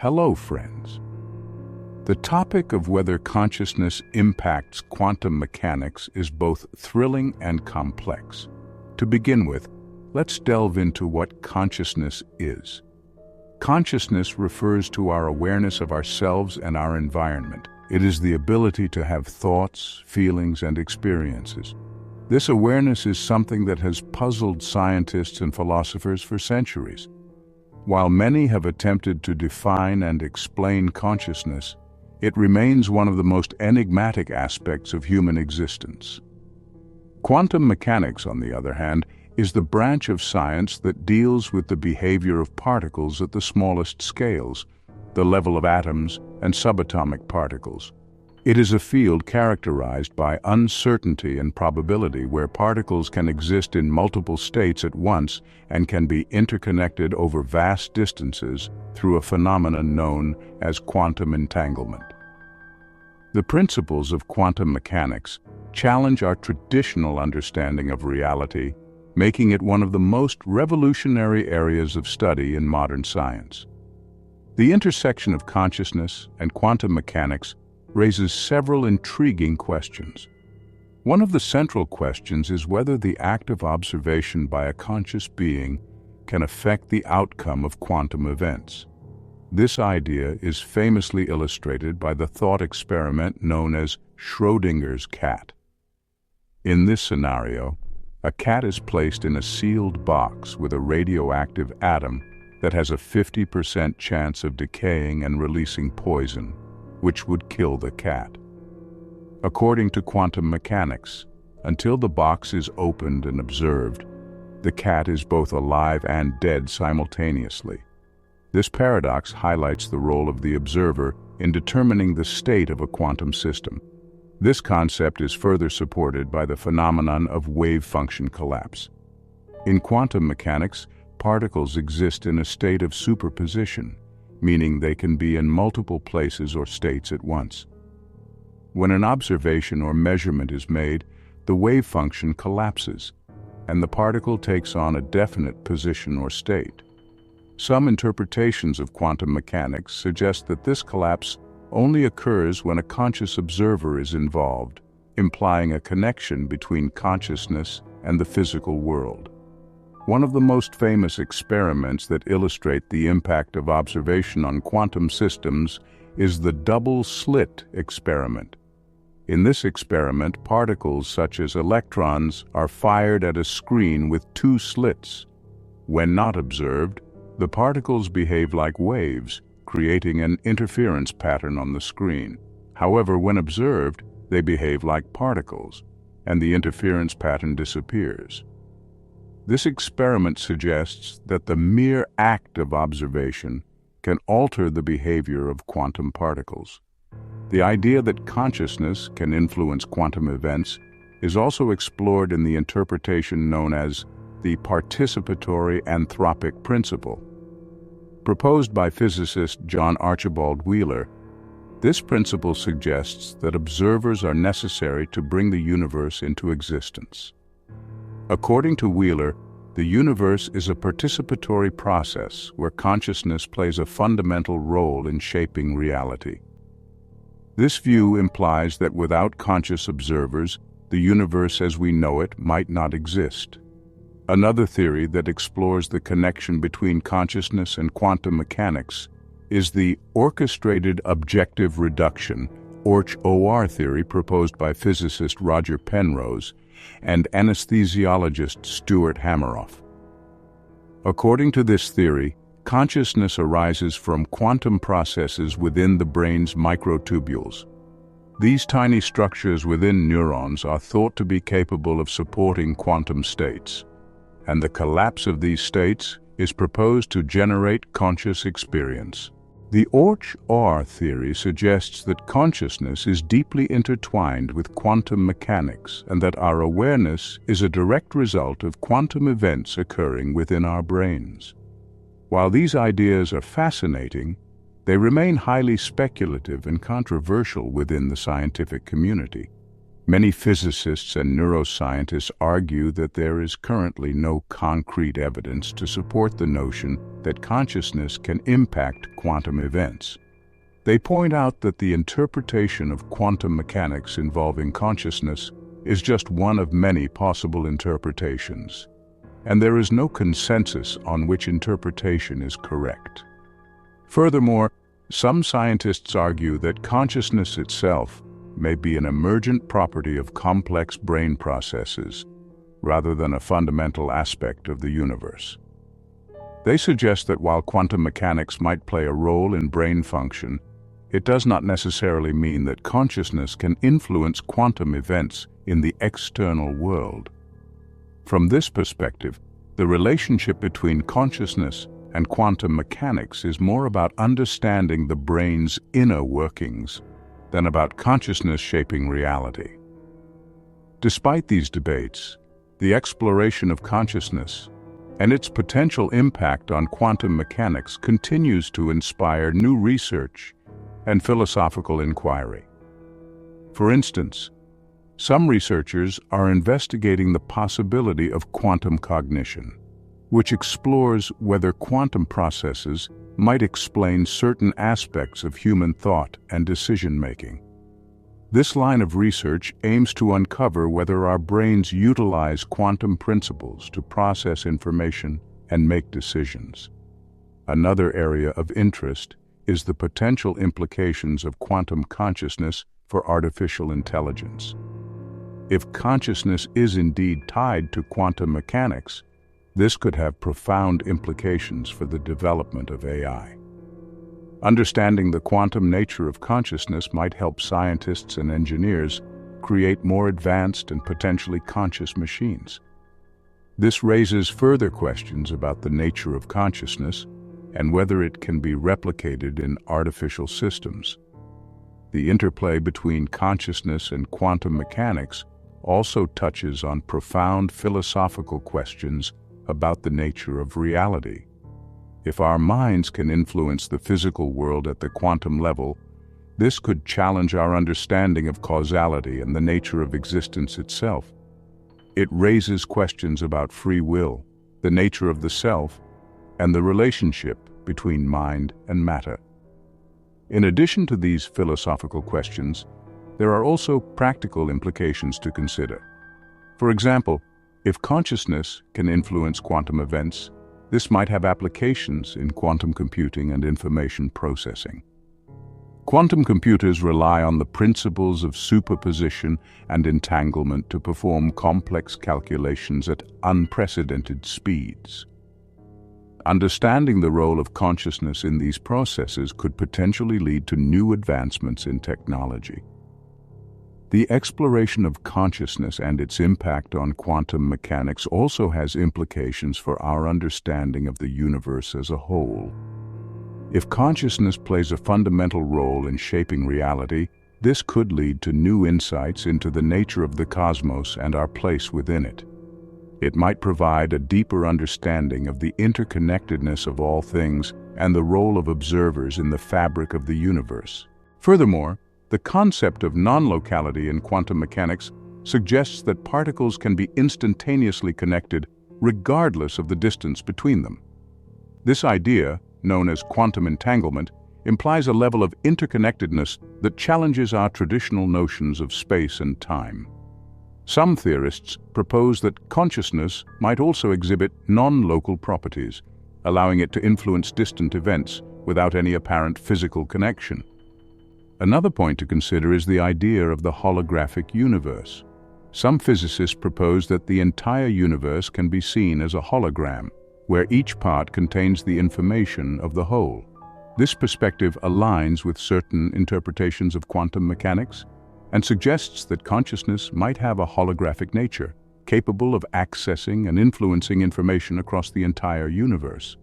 Hello, friends. The topic of whether consciousness impacts quantum mechanics is both thrilling and complex. To begin with, let's delve into what consciousness is. Consciousness refers to our awareness of ourselves and our environment. It is the ability to have thoughts, feelings, and experiences. This awareness is something that has puzzled scientists and philosophers for centuries. While many have attempted to define and explain consciousness, it remains one of the most enigmatic aspects of human existence. Quantum mechanics, on the other hand, is the branch of science that deals with the behavior of particles at the smallest scales, the level of atoms and subatomic particles. It is a field characterized by uncertainty and probability, where particles can exist in multiple states at once and can be interconnected over vast distances through a phenomenon known as quantum entanglement. The principles of quantum mechanics challenge our traditional understanding of reality, making it one of the most revolutionary areas of study in modern science. The intersection of consciousness and quantum mechanics raises several intriguing questions. One of the central questions is whether the act of observation by a conscious being can affect the outcome of quantum events. This idea is famously illustrated by the thought experiment known as Schrödinger's cat. In this scenario, a cat is placed in a sealed box with a radioactive atom that has a 50% chance of decaying and releasing poison, which would kill the cat. According to quantum mechanics, until the box is opened and observed, the cat is both alive and dead simultaneously. This paradox highlights the role of the observer in determining the state of a quantum system. This concept is further supported by the phenomenon of wave function collapse. In quantum mechanics, particles exist in a state of superposition, meaning they can be in multiple places or states at once. When an observation or measurement is made, the wave function collapses, and the particle takes on a definite position or state. Some interpretations of quantum mechanics suggest that this collapse only occurs when a conscious observer is involved, implying a connection between consciousness and the physical world. One of the most famous experiments that illustrate the impact of observation on quantum systems is the double-slit experiment. In this experiment, particles such as electrons are fired at a screen with two slits. When not observed, the particles behave like waves, creating an interference pattern on the screen. However, when observed, they behave like particles, and the interference pattern disappears. This experiment suggests that the mere act of observation can alter the behavior of quantum particles. The idea that consciousness can influence quantum events is also explored in the interpretation known as the participatory anthropic principle. Proposed by physicist John Archibald Wheeler, this principle suggests that observers are necessary to bring the universe into existence. According to Wheeler, the universe is a participatory process where consciousness plays a fundamental role in shaping reality. This view implies that without conscious observers, the universe as we know it might not exist. Another theory that explores the connection between consciousness and quantum mechanics is the orchestrated objective reduction, OR theory, proposed by physicist Roger Penrose and anesthesiologist Stuart Hameroff. According to this theory, consciousness arises from quantum processes within the brain's microtubules. These tiny structures within neurons are thought to be capable of supporting quantum states, and the collapse of these states is proposed to generate conscious experience. The OR theory suggests that consciousness is deeply intertwined with quantum mechanics and that our awareness is a direct result of quantum events occurring within our brains. While these ideas are fascinating, they remain highly speculative and controversial within the scientific community. Many physicists and neuroscientists argue that there is currently no concrete evidence to support the notion that consciousness can impact quantum events. They point out that the interpretation of quantum mechanics involving consciousness is just one of many possible interpretations, and there is no consensus on which interpretation is correct. Furthermore, some scientists argue that consciousness itself may be an emergent property of complex brain processes, rather than a fundamental aspect of the universe. They suggest that while quantum mechanics might play a role in brain function, it does not necessarily mean that consciousness can influence quantum events in the external world. From this perspective, the relationship between consciousness and quantum mechanics is more about understanding the brain's inner workings than about consciousness shaping reality. Despite these debates, the exploration of consciousness and its potential impact on quantum mechanics continues to inspire new research and philosophical inquiry. For instance, some researchers are investigating the possibility of quantum cognition, which explores whether quantum processes might explain certain aspects of human thought and decision-making. This line of research aims to uncover whether our brains utilize quantum principles to process information and make decisions. Another area of interest is the potential implications of quantum consciousness for artificial intelligence. If consciousness is indeed tied to quantum mechanics, this could have profound implications for the development of AI. Understanding the quantum nature of consciousness might help scientists and engineers create more advanced and potentially conscious machines. This raises further questions about the nature of consciousness and whether it can be replicated in artificial systems. The interplay between consciousness and quantum mechanics also touches on profound philosophical questions about the nature of reality. If our minds can influence the physical world at the quantum level, this could challenge our understanding of causality and the nature of existence itself. It raises questions about free will, the nature of the self, and the relationship between mind and matter. In addition to these philosophical questions, there are also practical implications to consider. For example, if consciousness can influence quantum events, this might have applications in quantum computing and information processing. Quantum computers rely on the principles of superposition and entanglement to perform complex calculations at unprecedented speeds. Understanding the role of consciousness in these processes could potentially lead to new advancements in technology. The exploration of consciousness and its impact on quantum mechanics also has implications for our understanding of the universe as a whole. If consciousness plays a fundamental role in shaping reality, this could lead to new insights into the nature of the cosmos and our place within it. It might provide a deeper understanding of the interconnectedness of all things and the role of observers in the fabric of the universe. Furthermore, the concept of non-locality in quantum mechanics suggests that particles can be instantaneously connected regardless of the distance between them. This idea, known as quantum entanglement, implies a level of interconnectedness that challenges our traditional notions of space and time. Some theorists propose that consciousness might also exhibit non-local properties, allowing it to influence distant events without any apparent physical connection. Another point to consider is the idea of the holographic universe. Some physicists propose that the entire universe can be seen as a hologram, where each part contains the information of the whole. This perspective aligns with certain interpretations of quantum mechanics and suggests that consciousness might have a holographic nature, capable of accessing and influencing information across the entire universe.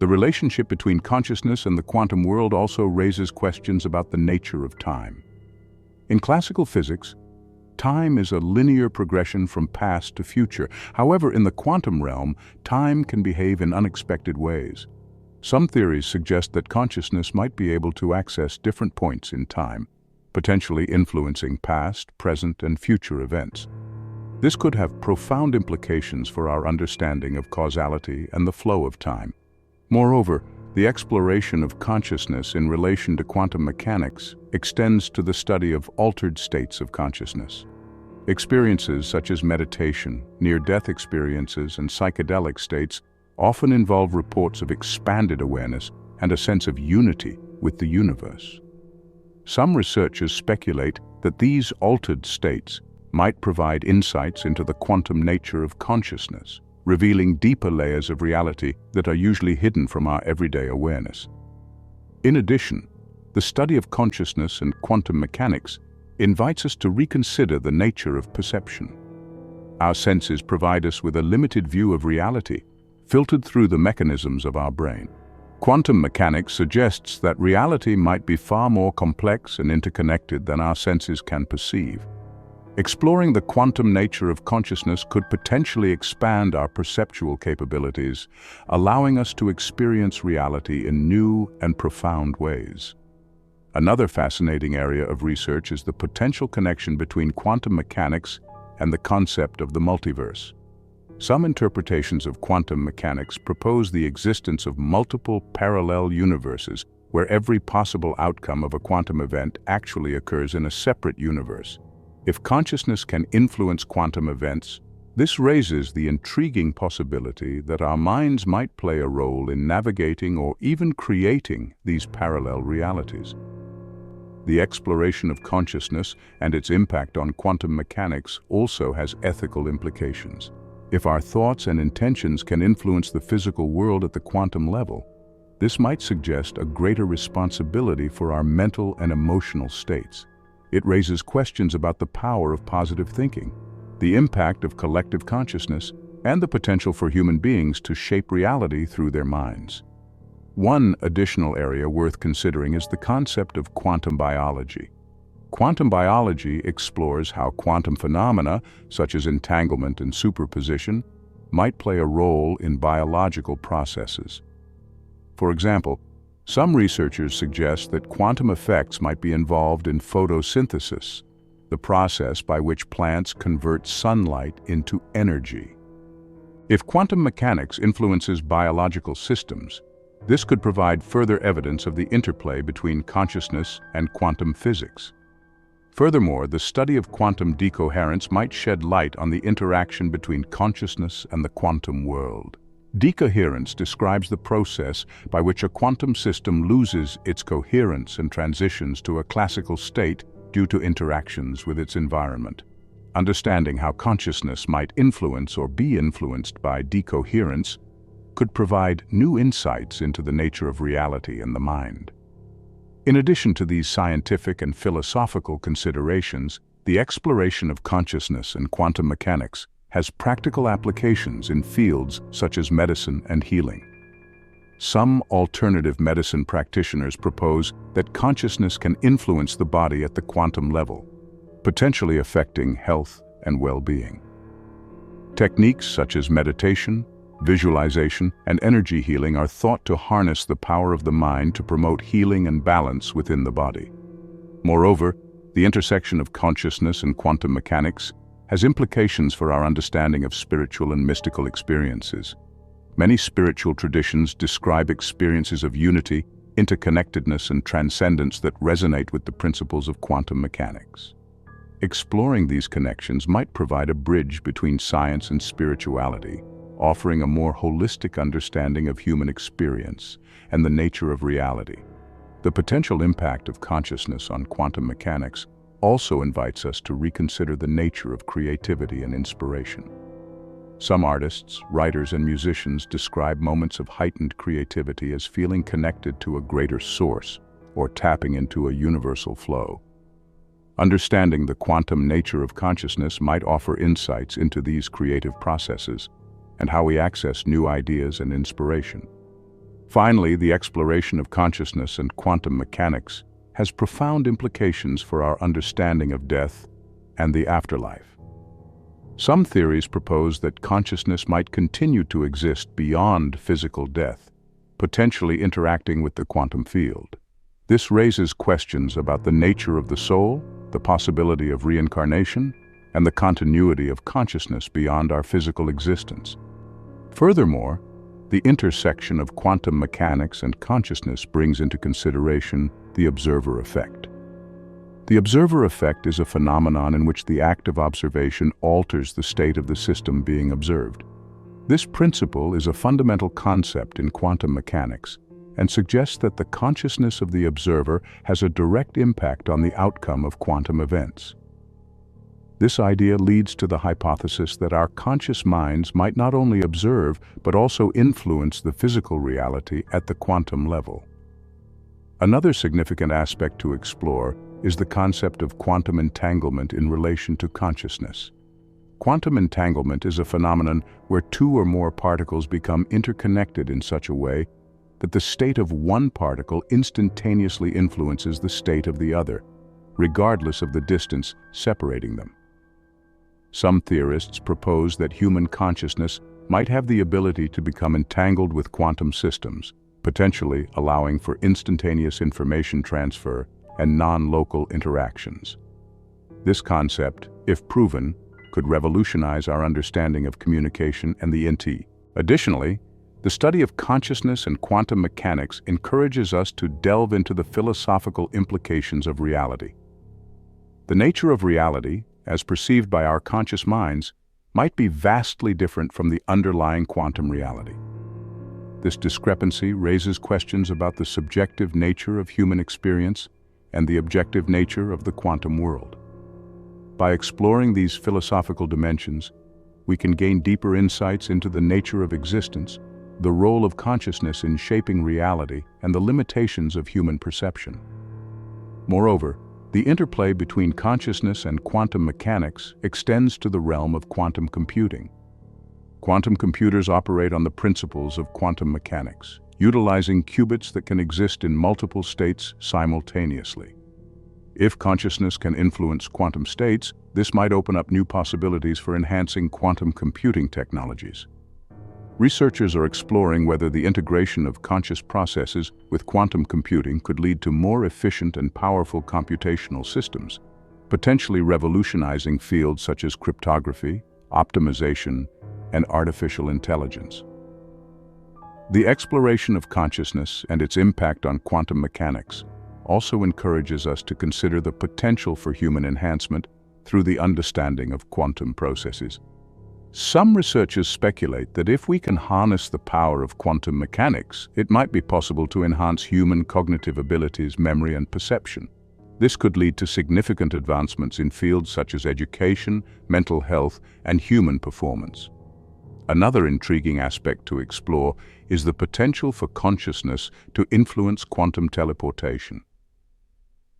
The relationship between consciousness and the quantum world also raises questions about the nature of time. In classical physics, time is a linear progression from past to future. However, in the quantum realm, time can behave in unexpected ways. Some theories suggest that consciousness might be able to access different points in time, potentially influencing past, present, and future events. This could have profound implications for our understanding of causality and the flow of time. Moreover, the exploration of consciousness in relation to quantum mechanics extends to the study of altered states of consciousness. Experiences such as meditation, near-death experiences, and psychedelic states often involve reports of expanded awareness and a sense of unity with the universe. Some researchers speculate that these altered states might provide insights into the quantum nature of consciousness, revealing deeper layers of reality that are usually hidden from our everyday awareness. In addition, the study of consciousness and quantum mechanics invites us to reconsider the nature of perception. Our senses provide us with a limited view of reality, filtered through the mechanisms of our brain. Quantum mechanics suggests that reality might be far more complex and interconnected than our senses can perceive. Exploring the quantum nature of consciousness could potentially expand our perceptual capabilities, allowing us to experience reality in new and profound ways. Another fascinating area of research is the potential connection between quantum mechanics and the concept of the multiverse. Some interpretations of quantum mechanics propose the existence of multiple parallel universes where every possible outcome of a quantum event actually occurs in a separate universe. If consciousness can influence quantum events, this raises the intriguing possibility that our minds might play a role in navigating or even creating these parallel realities. The exploration of consciousness and its impact on quantum mechanics also has ethical implications. If our thoughts and intentions can influence the physical world at the quantum level, this might suggest a greater responsibility for our mental and emotional states. It raises questions about the power of positive thinking, the impact of collective consciousness, and the potential for human beings to shape reality through their minds. One additional area worth considering is the concept of quantum biology. Quantum biology explores how quantum phenomena, such as entanglement and superposition, might play a role in biological processes. For example, some researchers suggest that quantum effects might be involved in photosynthesis, the process by which plants convert sunlight into energy. If quantum mechanics influences biological systems, this could provide further evidence of the interplay between consciousness and quantum physics. Furthermore, the study of quantum decoherence might shed light on the interaction between consciousness and the quantum world. Decoherence describes the process by which a quantum system loses its coherence and transitions to a classical state due to interactions with its environment. Understanding how consciousness might influence or be influenced by decoherence could provide new insights into the nature of reality and the mind. In addition to these scientific and philosophical considerations, the exploration of consciousness and quantum mechanics has practical applications in fields such as medicine and healing. Some alternative medicine practitioners propose that consciousness can influence the body at the quantum level, potentially affecting health and well-being. Techniques such as meditation, visualization, and energy healing are thought to harness the power of the mind to promote healing and balance within the body. Moreover, the intersection of consciousness and quantum mechanics has implications for our understanding of spiritual and mystical experiences. Many spiritual traditions describe experiences of unity, interconnectedness, and transcendence that resonate with the principles of quantum mechanics. Exploring these connections might provide a bridge between science and spirituality, offering a more holistic understanding of human experience and the nature of reality. The potential impact of consciousness on quantum mechanics also invites us to reconsider the nature of creativity and inspiration. Some artists, writers, and musicians describe moments of heightened creativity as feeling connected to a greater source or tapping into a universal flow. Understanding the quantum nature of consciousness might offer insights into these creative processes and how we access new ideas and inspiration. Finally, the exploration of consciousness and quantum mechanics has profound implications for our understanding of death and the afterlife. Some theories propose that consciousness might continue to exist beyond physical death, potentially interacting with the quantum field. This raises questions about the nature of the soul, the possibility of reincarnation, and the continuity of consciousness beyond our physical existence. Furthermore, the intersection of quantum mechanics and consciousness brings into consideration the observer effect. The observer effect is a phenomenon in which the act of observation alters the state of the system being observed. This principle is a fundamental concept in quantum mechanics and suggests that the consciousness of the observer has a direct impact on the outcome of quantum events. This idea leads to the hypothesis that our conscious minds might not only observe but also influence the physical reality at the quantum level. Another significant aspect to explore is the concept of quantum entanglement in relation to consciousness. Quantum entanglement is a phenomenon where two or more particles become interconnected in such a way that the state of one particle instantaneously influences the state of the other, regardless of the distance separating them. Some theorists propose that human consciousness might have the ability to become entangled with quantum systems, potentially allowing for instantaneous information transfer and non-local interactions. This concept, if proven, could revolutionize our understanding of communication and the NT. Additionally, the study of consciousness and quantum mechanics encourages us to delve into the philosophical implications of reality. The nature of reality, as perceived by our conscious minds, might be vastly different from the underlying quantum reality. This discrepancy raises questions about the subjective nature of human experience and the objective nature of the quantum world. By exploring these philosophical dimensions, we can gain deeper insights into the nature of existence, the role of consciousness in shaping reality, and the limitations of human perception. Moreover, the interplay between consciousness and quantum mechanics extends to the realm of quantum computing. Quantum computers operate on the principles of quantum mechanics, utilizing qubits that can exist in multiple states simultaneously. If consciousness can influence quantum states, this might open up new possibilities for enhancing quantum computing technologies. Researchers are exploring whether the integration of conscious processes with quantum computing could lead to more efficient and powerful computational systems, potentially revolutionizing fields such as cryptography, optimization, and artificial intelligence. The exploration of consciousness and its impact on quantum mechanics also encourages us to consider the potential for human enhancement through the understanding of quantum processes. Some researchers speculate that if we can harness the power of quantum mechanics, it might be possible to enhance human cognitive abilities, memory, and perception. This could lead to significant advancements in fields such as education, mental health, and human performance. Another intriguing aspect to explore is the potential for consciousness to influence quantum teleportation.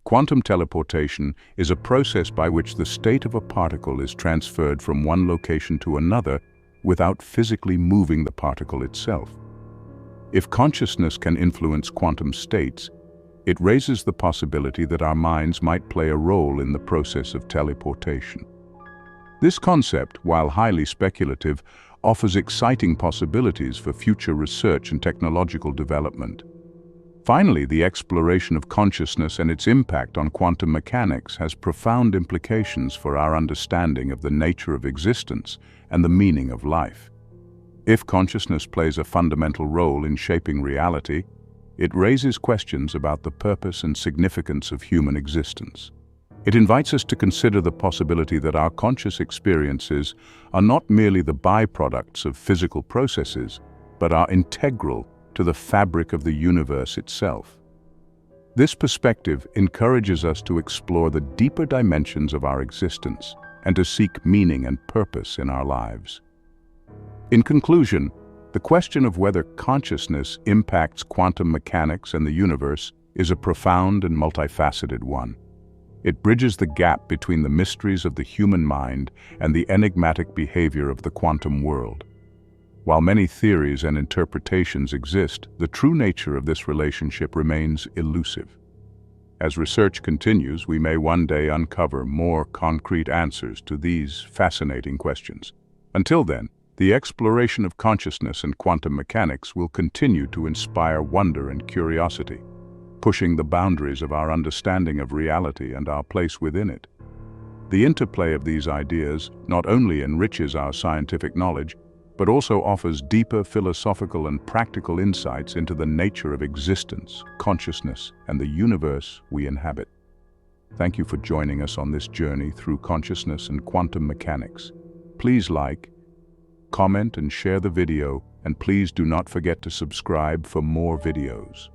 Quantum teleportation is a process by which the state of a particle is transferred from one location to another without physically moving the particle itself. If consciousness can influence quantum states, it raises the possibility that our minds might play a role in the process of teleportation. This concept, while highly speculative, offers exciting possibilities for future research and technological development. Finally, the exploration of consciousness and its impact on quantum mechanics has profound implications for our understanding of the nature of existence and the meaning of life. If consciousness plays a fundamental role in shaping reality, it raises questions about the purpose and significance of human existence. It invites us to consider the possibility that our conscious experiences are not merely the byproducts of physical processes, but are integral to the fabric of the universe itself. This perspective encourages us to explore the deeper dimensions of our existence and to seek meaning and purpose in our lives. In conclusion, the question of whether consciousness impacts quantum mechanics and the universe is a profound and multifaceted one. It bridges the gap between the mysteries of the human mind and the enigmatic behavior of the quantum world. While many theories and interpretations exist, the true nature of this relationship remains elusive. As research continues, we may one day uncover more concrete answers to these fascinating questions. Until then, the exploration of consciousness and quantum mechanics will continue to inspire wonder and curiosity. pushing the boundaries of our understanding of reality and our place within it. The interplay of these ideas not only enriches our scientific knowledge, but also offers deeper philosophical and practical insights into the nature of existence, consciousness, and the universe we inhabit. Thank you for joining us on this journey through consciousness and quantum mechanics. Please like, comment, and share the video, and please do not forget to subscribe for more videos.